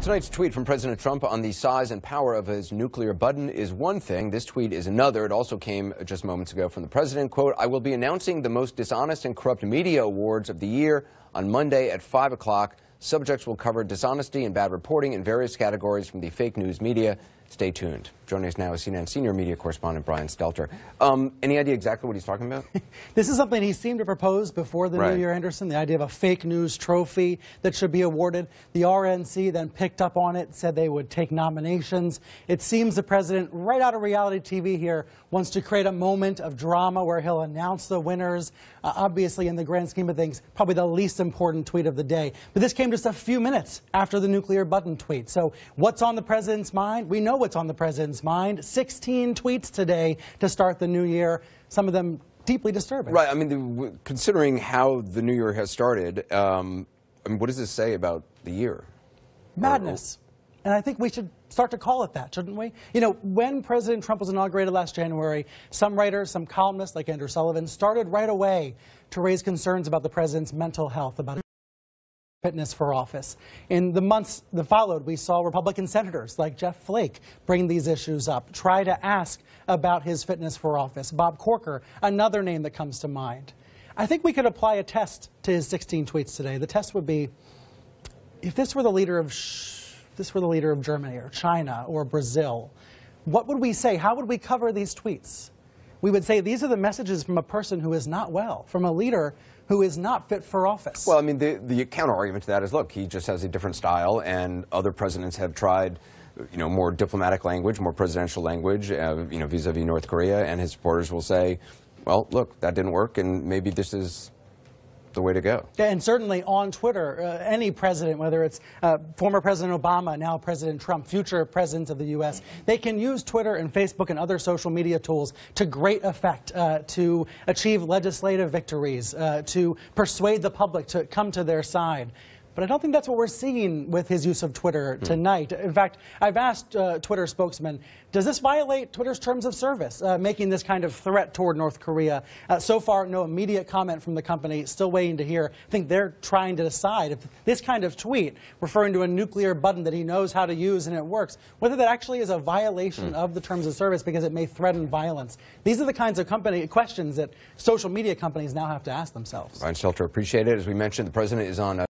Tonight's tweet from President Trump on the size and power of his nuclear button is one thing. This tweet is another. It also came just moments ago from the president. Quote, "I will be announcing the most dishonest and corrupt media awards of the year on Monday at 5 o'clock. Subjects will cover dishonesty and bad reporting in various categories from the fake news media. Stay tuned." Joining us now is CNN senior media correspondent Brian Stelter. Any idea exactly what he's talking about? This is something he seemed to propose before the New Year, Anderson, the idea of a fake news trophy that should be awarded. The RNC then picked up on it, said they would take nominations. It seems the president, right out of reality TV here, wants to create a moment of drama where he'll announce the winners. Obviously, in the grand scheme of things, probably the least important tweet of the day. But this came just a few minutes after the nuclear button tweet. So what's on the president's mind? We know what's on the president's mind. 16 tweets today to start the new year, some of them deeply disturbing. Right. I mean, considering how the new year has started, I mean, what does this say about the year? Madness. And I think we should start to call it that, shouldn't we? You know, when President Trump was inaugurated last January, some writers, some columnists like Andrew Sullivan started right away to raise concerns about the president's mental health, about fitness for office. In the months that followed, we saw Republican senators like Jeff Flake bring these issues up, try to ask about his fitness for office. Bob Corker, another name that comes to mind. I think we could apply a test to his 16 tweets today. The test would be, if this were the leader of Germany or China or Brazil, what would we say? How would we cover these tweets? We would say these are the messages from a person who is not well, from a leader who is not fit for office. Well, I mean, the counter-argument to that is, look, he just has a different style, and other presidents have tried, you know, more diplomatic language, more presidential language, you know, vis-a-vis North Korea, and his supporters will say, well, look, that didn't work, and maybe this is the way to go. And certainly on Twitter, any president, whether it's former President Obama, now President Trump, future presidents of the U.S., they can use Twitter and Facebook and other social media tools to great effect to achieve legislative victories, to persuade the public to come to their side. But I don't think that's what we're seeing with his use of Twitter tonight. In fact, I've asked Twitter spokesman, does this violate Twitter's terms of service, making this kind of threat toward North Korea? So far, no immediate comment from the company. Still waiting to hear. I think they're trying to decide if this kind of tweet, referring to a nuclear button that he knows how to use and it works, whether that actually is a violation of the terms of service because it may threaten violence. These are the kinds of questions that social media companies now have to ask themselves. Brian Stelter, appreciate it. As we mentioned, the president is on